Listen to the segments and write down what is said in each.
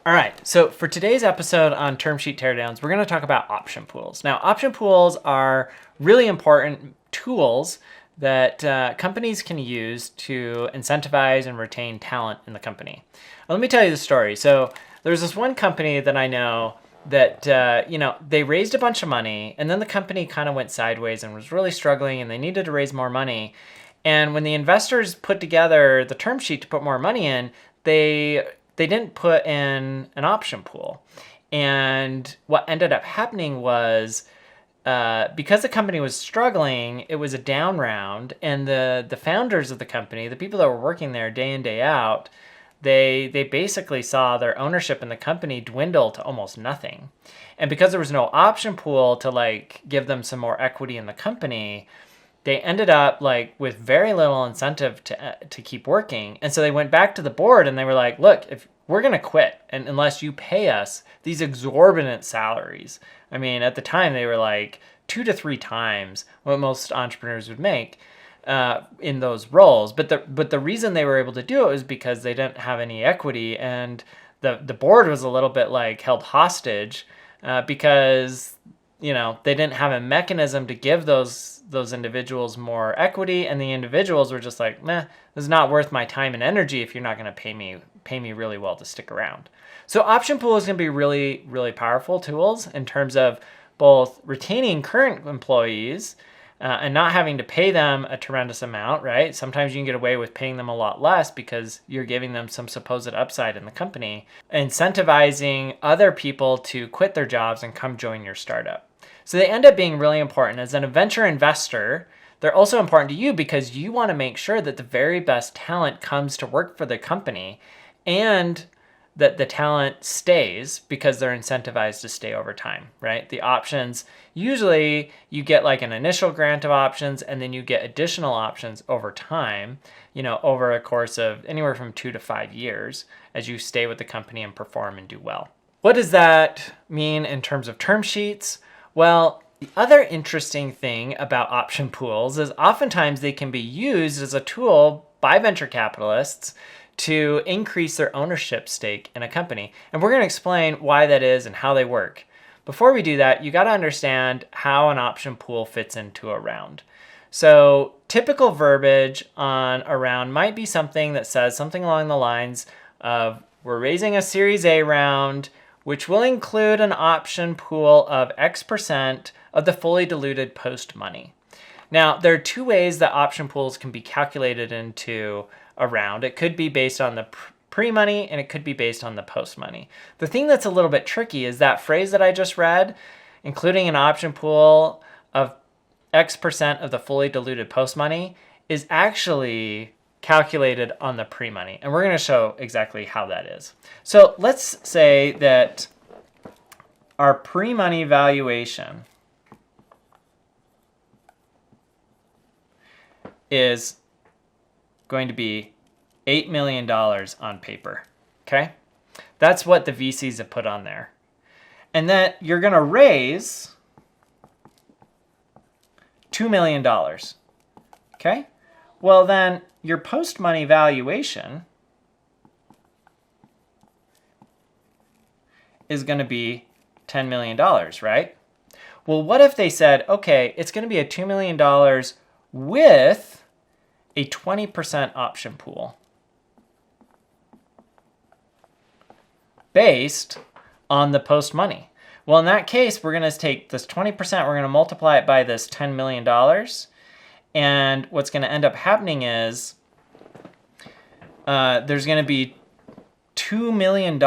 All right, so for today's episode on Term Sheet Teardowns, we're going to talk about option pools. Now, option pools are really important tools that companies can use to incentivize and retain talent in the company. Let me tell you the story. So there's this one company that I know that, they raised a bunch of money, and then the company kind of went sideways and was really struggling, and they needed to raise more money. And when the investors put together the term sheet to put more money in, they didn't put in an option pool. And what ended up happening was because the company was struggling, it was a down round, and the founders of the company, the people that were working there day in, day out, they basically saw their ownership in the company dwindle to almost nothing. And because there was no option pool to give them some more equity in the company, they ended up with very little incentive to keep working. And so they went back to the board and they were like, look, if we're going to quit and unless you pay us these exorbitant salaries. I mean, at the time they were like 2 to 3 times what most entrepreneurs would make in those roles. But the reason they were able to do it was because they didn't have any equity, and the board was a little bit held hostage because they didn't have a mechanism to give those individuals more equity, and the individuals were just like, meh, this is not worth my time and energy if you're not going to pay me really well to stick around. So option pool is going to be really, really powerful tools in terms of both retaining current employees and not having to pay them a tremendous amount, right? Sometimes you can get away with paying them a lot less because you're giving them some supposed upside in the company. Incentivizing other people to quit their jobs and come join your startup. So they end up being really important. As a venture investor, they're also important to you because you want to make sure that the very best talent comes to work for the company and that the talent stays because they're incentivized to stay over time, right? The options, usually you get an initial grant of options and then you get additional options over time, over a course of anywhere from 2 to 5 years as you stay with the company and perform and do well. What does that mean in terms of term sheets? Well, the other interesting thing about option pools is oftentimes they can be used as a tool by venture capitalists to increase their ownership stake in a company. And we're going to explain why that is and how they work. Before we do that, you got to understand how an option pool fits into a round. So typical verbiage on a round might be something that says something along the lines of, we're raising a Series A round, which will include an option pool of X% of the fully diluted post money. Now, there are 2 ways that option pools can be calculated into a round. It could be based on the pre-money and it could be based on the post-money. The thing that's a little bit tricky is that phrase that I just read, including an option pool of X% of the fully diluted post-money, is actually calculated on the pre-money. And we're going to show exactly how that is. So let's say that our pre-money valuation is going to be $8 million on paper, okay? That's what the VCs have put on there. And then you're going to raise $2 million, okay? Well, then your post-money valuation is going to be $10 million, right? Well, what if they said, okay, it's going to be a $2 million with a 20% option pool based on the post money? Well, in that case, we're going to take this 20%, we're going to multiply it by this $10 million. And what's going to end up happening is there's going to be $2 million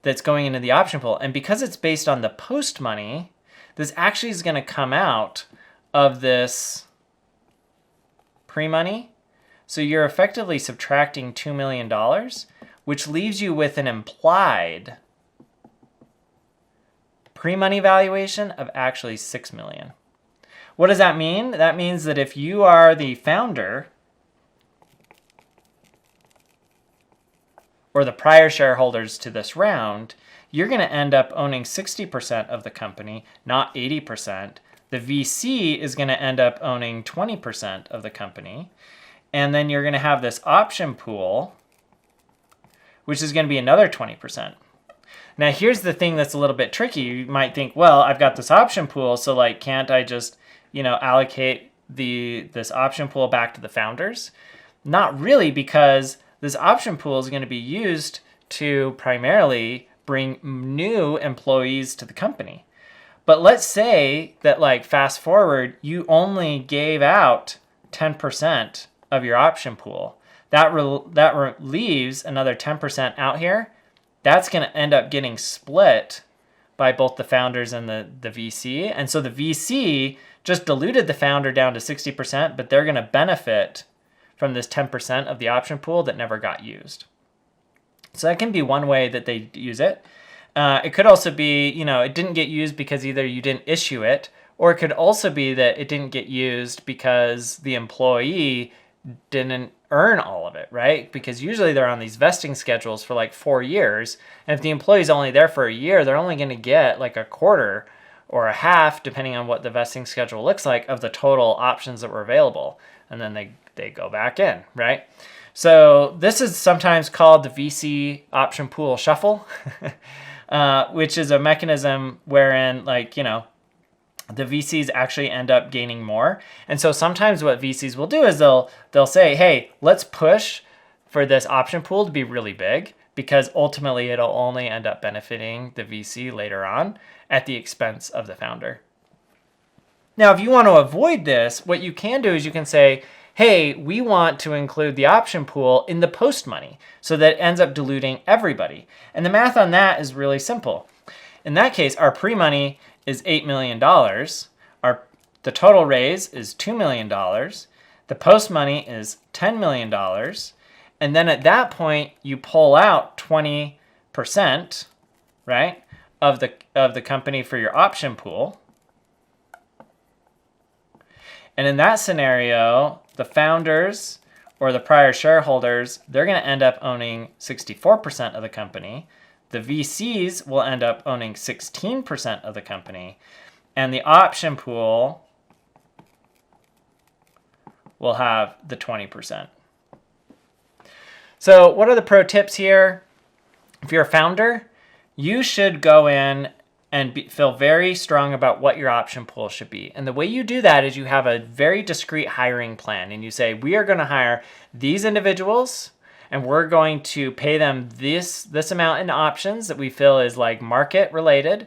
that's going into the option pool. And because it's based on the post money, this actually is going to come out of this pre-money. So you're effectively subtracting $2 million, which leaves you with an implied pre-money valuation of actually $6 million. What does that mean? That means that if you are the founder or the prior shareholders to this round, you're going to end up owning 60% of the company, not 80%. The VC is going to end up owning 20% of the company. And then you're going to have this option pool which is going to be another 20%. Now, here's the thing that's a little bit tricky. You might think, well, I've got this option pool, so like, can't I just, allocate this option pool back to the founders? Not really, because this option pool is going to be used to primarily bring new employees to the company. But let's say that, like, fast forward, you only gave out 10% of your option pool. That leaves another 10% out here. That's going to end up getting split by both the founders and the VC. And so the VC just diluted the founder down to 60%, but they're going to benefit from this 10% of the option pool that never got used. So that can be one way that they use it. It could also be, it didn't get used because either you didn't issue it, or it could also be that it didn't get used because the employee didn't earn all of it, right? Because usually they're on these vesting schedules for like 4 years. And if the employee's only there for a year, they're only going to get like a quarter or a half, depending on what the vesting schedule looks like, of the total options that were available. And then they go back in, right? So this is sometimes called the VC option pool shuffle, which is a mechanism wherein, like, the VCs actually end up gaining more. And so sometimes what VCs will do is they'll say, hey, let's push for this option pool to be really big, because ultimately it'll only end up benefiting the VC later on at the expense of the founder. Now, if you want to avoid this, what you can do is you can say, hey, we want to include the option pool in the post money so that it ends up diluting everybody. And the math on that is really simple. In that case, our pre-money is $8 million. The total raise is $2 million. The post money is $10 million. And then at that point, you pull out 20%, right, of the company for your option pool. And in that scenario, the founders or the prior shareholders, they're going to end up owning 64% of the company. The VCs will end up owning 16% of the company. And the option pool will have the 20%. So what are the pro tips here? If you're a founder, you should go in and feel very strong about what your option pool should be. And the way you do that is you have a very discrete hiring plan. And you say, we are going to hire these individuals, and we're going to pay them this amount in options that we feel is like market related.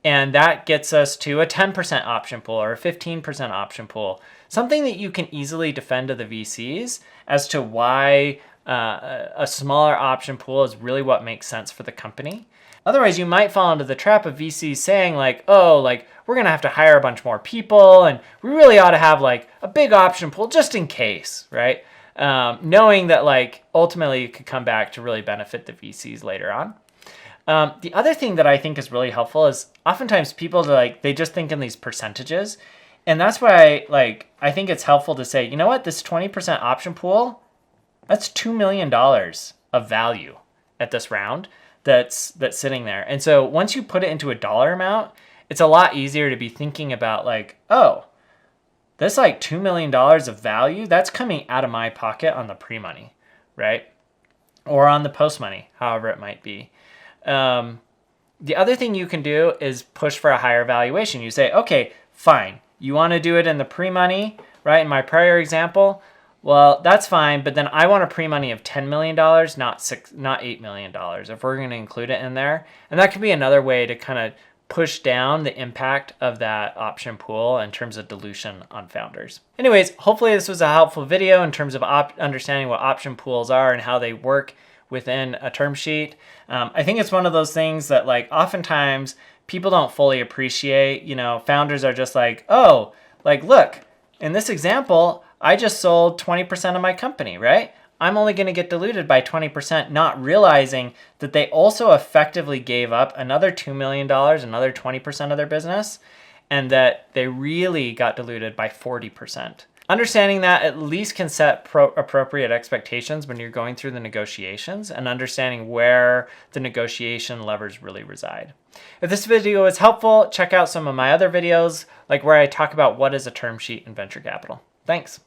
And that gets us to a 10% option pool or a 15% option pool. Something that you can easily defend to the VCs as to why a smaller option pool is really what makes sense for the company. Otherwise, you might fall into the trap of VCs saying like, oh, like we're going to have to hire a bunch more people, and we really ought to have like a big option pool just in case, right? Knowing that like ultimately it could come back to really benefit the VCs later on. The other thing that I think is really helpful is oftentimes people they just think in these percentages. And that's why I think it's helpful to say, you know what, this 20% option pool, that's $2 million of value at this round that's sitting there. And so once you put it into a dollar amount, it's a lot easier to be thinking about like, oh, this like $2 million of value, that's coming out of my pocket on the pre-money, right? Or on the post-money, however it might be. The other thing you can do is push for a higher valuation. You say, okay, fine. You want to do it in the pre-money, right? In my prior example, well, that's fine, but then I want a pre-money of $10 million, not $8 million, if we're going to include it in there. And that could be another way to kind of push down the impact of that option pool in terms of dilution on founders. Anyways, hopefully this was a helpful video in terms of understanding what option pools are and how they work within a term sheet. I think it's one of those things that oftentimes people don't fully appreciate. Founders are just like, oh, look, in this example, I just sold 20% of my company, right? I'm only going to get diluted by 20%, not realizing that they also effectively gave up another $2 million, another 20% of their business, and that they really got diluted by 40%. Understanding that at least can set appropriate expectations when you're going through the negotiations and understanding where the negotiation levers really reside. If this video is helpful, check out some of my other videos, like where I talk about what is a term sheet in venture capital. Thanks.